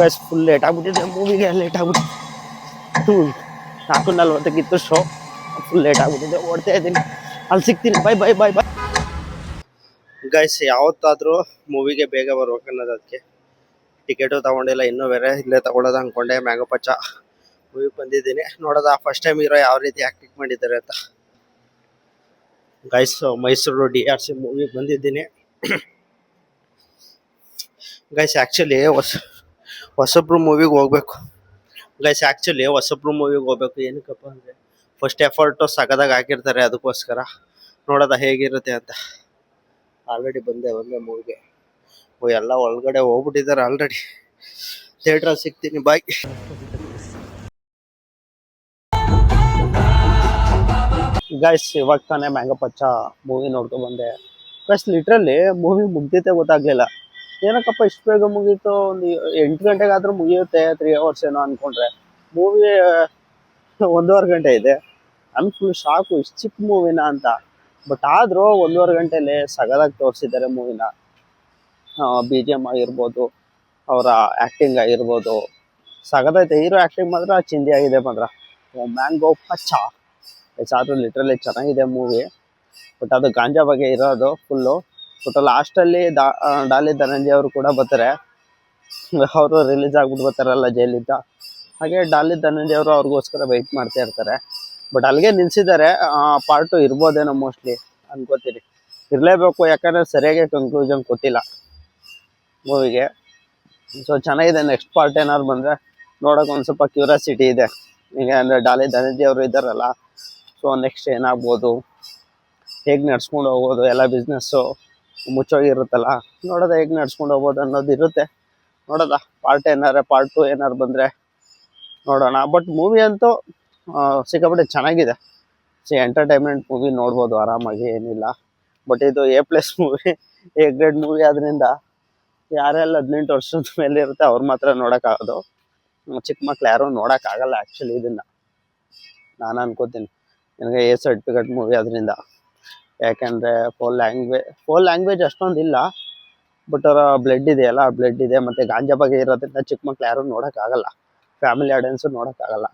Guys full late ಆಗ್ಬಿಟ್ಟಿದೆ ಮೂವಿಗೆ. Late ಆಗ್ಬಿಟ್ಟು 4:40 show. Full late ಆಗ್ಬಿಟ್ಟಿದೆ, ಓಡ್ತಾ ಇದ್ದೀನಿ. ಅಲ್ಲಿ ಸಿಗ್ತೀನಿ. Bye bye bye bye guys. ಯಾವತ್ತಾದ್ರೂ ಮೂವಿಗೆ ಬೇಗ ಬರ್ಬೇಕು ಅನ್ನೋದು, ಅದಕ್ಕೆ ಟಿಕೆಟು ತಗೊಂಡಿಲ್ಲ ಇನ್ನೂ. ಬೇರೆ ಇಲ್ಲೇ ತಗೊಳ್ಳೋದು ಅಂದ್ಕೊಂಡೆ. ಮ್ಯಾಂಗೋ ಪಚ್ಚ ಮೂವಿಗೆ ಬಂದಿದ್ದೀನಿ. ನೋಡೋದ ಫಸ್ಟ್ ಟೈಮ್ ಹೀರೋ ಯಾವ ರೀತಿ ಆ್ಯಕ್ಟಿಂಗ್ ಮಾಡಿದ್ದಾರೆ ಅಂತ. ಗೈಸ್ ಮೈಸೂರು DRC ಮೂವಿಗೆ ಬಂದಿದ್ದೀನಿ ಗೈಸ್. ಆ್ಯಕ್ಚುಲಿ ಹೊಸಬ್ರು ಮೂವಿಗೆ ಹೋಗ್ಬೇಕು ಗೈಸ್. ಹೊಸಬ್ರು ಮೂವಿಗೆ ಹೋಗ್ಬೇಕು. ಏನಕ್ಕಪ್ಪ ಅಂದರೆ ಫಸ್ಟ್ ಎಫರ್ಟು ಸಗದಾಗ ಹಾಕಿರ್ತಾರೆ, ಅದಕ್ಕೋಸ್ಕರ ನೋಡೋದ ಹೇಗಿರುತ್ತೆ ಅಂತ. ಆಲ್ರೆಡಿ ಬಂದೆ ಮೂವಿಗೆ. ಎಲ್ಲ ಒಳಗಡೆ ಹೋಗ್ಬಿಟ್ಟಿದ್ದಾರೆ ಆಲ್ರೆಡಿ. ಥಿಯೇಟ್ರಲ್ಲಿ ಸಿಗ್ತೀನಿ. Bye guys. ಇವಾಗ ತಾನೇ ಮ್ಯಾಂಗೋ ಪಚ್ಚ ಮೂವಿ ನೋಡ್ಕೊ ಬಂದೆ ಗೈಸ್. ಲಿಟ್ರಲ್ಲಿ ಮೂವಿ ಮುಗ್ದಿತ್ತೆ ಗೊತ್ತಾಗ್ಲಿಲ್ಲ. ಏನಕ್ಕಪ್ಪ ಇಷ್ಟು ಬೇಗ ಮುಗೀತು, ಒಂದು 8 ಗಂಟೆಗಾದ್ರೂ ಮುಗಿಯುತ್ತೆ, 3 hours ಏನೋ ಅನ್ಕೊಂಡ್ರೆ ಮೂವಿ 1.5 ಗಂಟೆ ಇದೆ. ನಮ್ಗೆ ಫುಲ್ ಶಾಕು, ಇಷ್ಟು ಚಿಕ್ಕ ಮೂವಿನ ಅಂತ. ಬಟ್ ಆದರೂ 1.5 ಗಂಟೆಲಿ ಸಗದಾಗಿ ತೋರಿಸಿದ್ದಾರೆ ಮೂವಿನ. BGM ಆಗಿರ್ಬೋದು, ಅವರ ಆ್ಯಕ್ಟಿಂಗ್ ಆಗಿರ್ಬೋದು, ಸಗದೈತೆ. ಹೀರೋ ಆ್ಯಕ್ಟಿಂಗ್ ಮಾತ್ರ ಚಿಂದಿ ಆಗಿದೆ ಮಾತ್ರ. ಮ್ಯಾಂಗೋ ಪಚ್ಚ ಆದರೂ ಲಿಟ್ರಲಿ ಚೆನ್ನಾಗಿದೆ ಮೂವಿ. ಬಟ್ ಅದು ಗಾಂಜಾ ಬಗ್ಗೆ ಇರೋದು ಫುಲ್ಲು. ಬಟ್ ಲಾಸ್ಟಲ್ಲಿ ಡಾಲಿ ಧನಂಜಯ ಅವರು ಕೂಡ ಬರ್ತಾರೆ. ಅವರು ರಿಲೀಸ್ ಆಗ್ಬಿಟ್ಟು ಬರ್ತಾರಲ್ಲ ಜೈಲಿಂದ. ಹಾಗೆ ಡಾಲಿ ಧನಂಜಯ ಅವರು ಅವ್ರಿಗೋಸ್ಕರ ವೆಯ್ಟ್ ಮಾಡ್ತಾ ಇರ್ತಾರೆ. ಬಟ್ ಅಲ್ಲಿಗೆ ನಿಲ್ಸಿದ್ದಾರೆ. ಪಾರ್ಟ್ 2 ಇರ್ಬೋದೇನೋ ಮೋಸ್ಟ್ಲಿ ಅನ್ಕೋತೀನಿ. ಇರಲೇಬೇಕು, ಯಾಕಂದರೆ ಸರಿಯಾಗಿ ಕನ್ಕ್ಲೂಷನ್ ಕೊಟ್ಟಿಲ್ಲ ಮೂವಿಗೆ. ಸೊ ಚೆನ್ನಾಗಿದೆ. ನೆಕ್ಸ್ಟ್ ಪಾರ್ಟ್ ಏನಾದ್ರು ಬಂದರೆ ನೋಡೋಕೆ ಒಂದು ಸ್ವಲ್ಪ ಕ್ಯೂರಿಯಾಸಿಟಿ ಇದೆ. ಈಗ ಅಂದರೆ ಡಾಲಿ ಧನಂಜಯ ಅವರು ಇದ್ದಾರಲ್ಲ, ಸೊ ನೆಕ್ಸ್ಟ್ ಏನಾಗ್ಬೋದು, ಹೇಗೆ ನಡ್ಸ್ಕೊಂಡು ಹೋಗ್ಬೋದು, ಎಲ್ಲ ಬಿಸ್ನೆಸ್ಸು ಮುಚ್ಚೋಗಿರುತ್ತಲ್ಲ, ನೋಡೋದ ಹೇಗೆ ನಡ್ಸ್ಕೊಂಡು ಹೋಗ್ಬೋದು ಅನ್ನೋದು ಇರುತ್ತೆ. ನೋಡೋದ ಪಾರ್ಟ್ 2 ಏನಾರು ಬಂದರೆ ನೋಡೋಣ. ಬಟ್ ಮೂವಿ ಅಂತೂ ಸಿಕ್ಕಾಪಟ್ಟೆ ಚೆನ್ನಾಗಿದೆ. ಎಂಟರ್ಟೈನ್ಮೆಂಟ್ ಮೂವಿ ನೋಡ್ಬೋದು ಆರಾಮಾಗಿ, ಏನಿಲ್ಲ. ಬಟ್ ಇದು A+ movie, A grade movie ಆದ್ರಿಂದ ಯಾರೆಲ್ಲ 18 ವರ್ಷದ ಮೇಲೆ ಇರುತ್ತೆ ಅವ್ರು ಮಾತ್ರ ನೋಡೋಕ್ಕಾಗೋದು. ಚಿಕ್ಕ ಮಕ್ಳು ಯಾರೂ ನೋಡೋಕ್ಕಾಗಲ್ಲ ಆ್ಯಕ್ಚುಲಿ ಇದನ್ನು, ನಾನು ಅನ್ಕೋತೀನಿ. ನನಗೆ A ಸರ್ಟಿಫಿಕೇಟ್ ಮೂವಿ ಅದರಿಂದ. ಯಾಕೆಂದರೆ ಫೋಲ್ ಲ್ಯಾಂಗ್ವೇಜ್ ಅಷ್ಟೊಂದಿಲ್ಲ. ಬಟ್ ಅವರ ಬ್ಲಡ್ ಇದೆಯಲ್ಲ, ಬ್ಲಡ್ ಇದೆ. ಮತ್ತು ಗಾಂಜಾ ಬಗ್ಗೆ ಇರೋದ್ರಿಂದ ಚಿಕ್ಕ ಮಕ್ಳು ಯಾರೂ ನೋಡೋಕ್ಕಾಗಲ್ಲ, ಫ್ಯಾಮಿಲಿ ಆಡಿಯನ್ಸು ನೋಡೋಕ್ಕಾಗಲ್ಲ.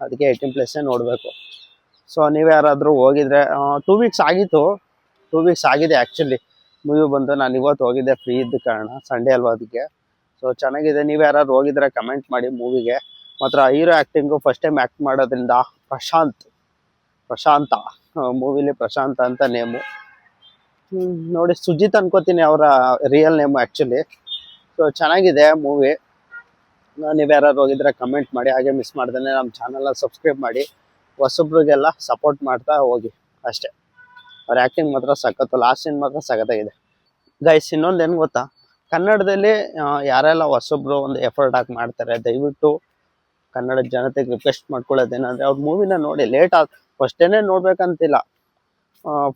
ಅದಕ್ಕೆ 18+ ನೋಡಬೇಕು. ಸೊ ನೀವು ಯಾರಾದರೂ ಹೋಗಿದ್ರೆ 2 ವೀಕ್ಸ್ ಆಗಿತ್ತು. 2 ವೀಕ್ಸ್ ಆಗಿದೆ ಆ್ಯಕ್ಚುಲಿ ಮೂವಿ ಬಂದು. ನಾನು ಇವತ್ತು ಹೋಗಿದ್ದೆ, ಫ್ರೀ ಇದ್ದ ಕಾರಣ, ಸಂಡೇ ಅಲ್ವಾ ಅದಕ್ಕೆ. ಸೊ ಚೆನ್ನಾಗಿದೆ. ನೀವು ಯಾರಾದ್ರು ಹೋಗಿದ್ರೆ ಕಮೆಂಟ್ ಮಾಡಿ ಮೂವಿಗೆ. ಮಾತ್ರ hero acting first time act ಮಾಡೋದ್ರಿಂದ ಪ್ರಶಾಂತ ಮೂವಿಲಿ ಪ್ರಶಾಂತ ಅಂತ ನೇಮು. ನೋಡಿ, ಸುಜಿತ್ ಅನ್ಕೋತೀನಿ ಅವರ ರಿಯಲ್ ನೇಮು ಆ್ಯಕ್ಚುಲಿ. ಸೊ ಚೆನ್ನಾಗಿದೆ ಮೂವಿ. ನೀವು ಯಾರು ಹೋಗಿದ್ರೆ ಕಮೆಂಟ್ ಮಾಡಿ. ಹಾಗೆ ಮಿಸ್ ಮಾಡ್ದೇನೆ ನಮ್ಮ ಚಾನಲ್ನ ಸಬ್ಸ್ಕ್ರೈಬ್ ಮಾಡಿ. ಹೊಸಬ್ರಿಗೆಲ್ಲ ಸಪೋರ್ಟ್ ಮಾಡ್ತಾ ಹೋಗಿ ಅಷ್ಟೇ. ಅವ್ರ ಆ್ಯಕ್ಟಿಂಗ್ ಮಾತ್ರ ಸಖತ್ತು, ಲಾಸ್ಟ್ ಸೀನ್ ಮಾತ್ರ ಸಖತ್ತಾಗಿದೆ ಗೈಸ್. ಇನ್ನೊಂದು ಏನು ಗೊತ್ತಾ, ಕನ್ನಡದಲ್ಲಿ ಯಾರೆಲ್ಲ ಹೊಸಬ್ರು ಒಂದು ಎಫರ್ಟ್ ಹಾಕಿ ಮಾಡ್ತಾರೆ, ದಯವಿಟ್ಟು ಕನ್ನಡ ಜನತೆಗೆ ರಿಕ್ವೆಸ್ಟ್ ಮಾಡ್ಕೊಳ್ಳೋದೇನಂದರೆ ಅವ್ರ ಮೂವಿನ ನೋಡಿ. ಫಸ್ಟ್ ಡೇನೇ ನೋಡ್ಬೇಕಂತಿಲ್ಲ.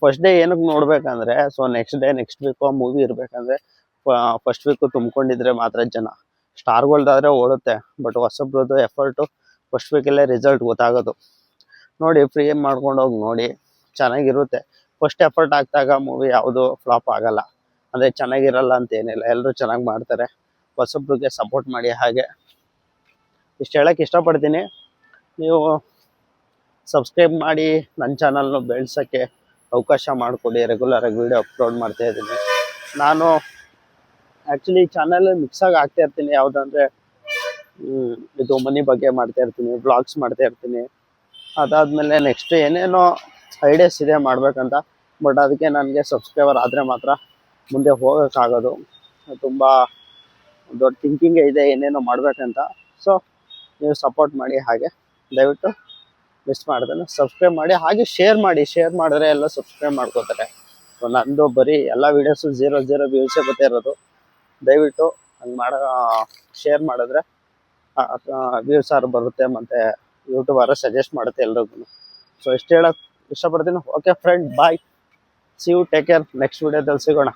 ಫಸ್ಟ್ ಡೇ ಏನಕ್ಕೆ ನೋಡ್ಬೇಕಂದ್ರೆ, ಸೊ ನೆಕ್ಸ್ಟ್ ವೀಕು ಆ ಮೂವಿ ಇರಬೇಕಂದ್ರೆ ಫಸ್ಟ್ ವೀಕು ತುಂಬ್ಕೊಂಡಿದ್ರೆ ಮಾತ್ರ ಜನ. ಸ್ಟಾರ್ಗಳ್ದಾದರೆ ಓಡುತ್ತೆ. ಬಟ್ ಹೊಸಬ್ರದ್ದು ಎಫರ್ಟು ಫಸ್ಟ್ ವೀಕಲ್ಲೇ ರಿಸಲ್ಟ್ ಗೊತ್ತಾಗೋದು. ನೋಡಿ, ಫ್ರೀ ಮಾಡ್ಕೊಂಡೋಗಿ ನೋಡಿ, ಚೆನ್ನಾಗಿರುತ್ತೆ. ಫಸ್ಟ್ ಎಫರ್ಟ್ ಹಾಕಿದಾಗ ಮೂವಿ ಯಾವುದು ಫ್ಲಾಪ್ ಆಗಲ್ಲ. ಅಂದರೆ ಚೆನ್ನಾಗಿರಲ್ಲ ಅಂತ ಏನಿಲ್ಲ, ಎಲ್ಲರೂ ಚೆನ್ನಾಗಿ ಮಾಡ್ತಾರೆ. ಹೊಸಬ್ರಿಗೆ ಸಪೋರ್ಟ್ ಮಾಡಿ. ಹಾಗೆ ಇಷ್ಟು ಹೇಳೋಕ್ಕೆ ಇಷ್ಟಪಡ್ತೀನಿ. ನೀವು ಸಬ್ಸ್ಕ್ರೈಬ್ ಮಾಡಿ, ನನ್ನ ಚಾನಲ್ನ ಬೆಳೆಸೋಕ್ಕೆ ಅವಕಾಶ ಮಾಡಿಕೊಡಿ. ರೆಗ್ಯುಲರಾಗಿ ವೀಡಿಯೋ ಅಪ್ಲೋಡ್ ಮಾಡ್ತಾಯಿದ್ದೀನಿ. ನಾನು ಆ್ಯಕ್ಚುಲಿ ಚಾನಲ್ ಮಿಕ್ಸಾಗಿ ಆಗ್ತಾಯಿರ್ತೀನಿ. ಯಾವುದಂದರೆ ಇದು ಮನಿ ಬಗ್ಗೆ ಮಾಡ್ತಾಯಿರ್ತೀನಿ, ವ್ಲಾಗ್ಸ್ ಮಾಡ್ತಾಯಿರ್ತೀನಿ. ಅದಾದಮೇಲೆ ನೆಕ್ಸ್ಟ್ ಏನೇನೋ ಐಡಿಯಾಸ್ ಇದೆ ಮಾಡಬೇಕಂತ. ಬಟ್ ಅದಕ್ಕೆ ನನಗೆ ಸಬ್ಸ್ಕ್ರೈಬರ್ ಆದರೆ ಮಾತ್ರ ಮುಂದೆ ಹೋಗೋಕ್ಕಾಗೋದು. ತುಂಬ ದೊಡ್ಡ ಥಿಂಕಿಂಗೇ ಇದೆ ಏನೇನೋ ಮಾಡಬೇಕಂತ. ಸೊ ನೀವು ಸಪೋರ್ಟ್ ಮಾಡಿ. ಹಾಗೆ ದಯವಿಟ್ಟು ಮಿಸ್ ಮಾಡ್ದೇನೆ ಸಬ್ಸ್ಕ್ರೈಬ್ ಮಾಡಿ. ಹಾಗೆ ಶೇರ್ ಮಾಡಿ. ಶೇರ್ ಮಾಡಿದ್ರೆ ಎಲ್ಲ ಸಬ್ಸ್ಕ್ರೈಬ್ ಮಾಡ್ಕೋತಾರೆ. ನಂದು ಬರೀ ಎಲ್ಲ ವೀಡಿಯೋಸು 0 ವ್ಯೂಸೇ ಬರ್ತಾ ಇರೋದು. ದಯವಿಟ್ಟು ಹಂಗೆ ಶೇರ್ ಮಾಡಿದ್ರೆ ವ್ಯೂಸ್ ಆರು ಬರುತ್ತೆ, ಮತ್ತು ಯೂಟ್ಯೂಬರ್ ಸಜೆಸ್ಟ್ ಮಾಡುತ್ತೆ ಎಲ್ರಿಗೂ. ಸೊ ಇಷ್ಟು ಹೇಳೋಕ್ಕೆ ಇಷ್ಟಪಡ್ತೀನಿ. Okay friend, bye, see you, take care. Next ವೀಡಿಯೋದಲ್ಲಿ ಸಿಗೋಣ.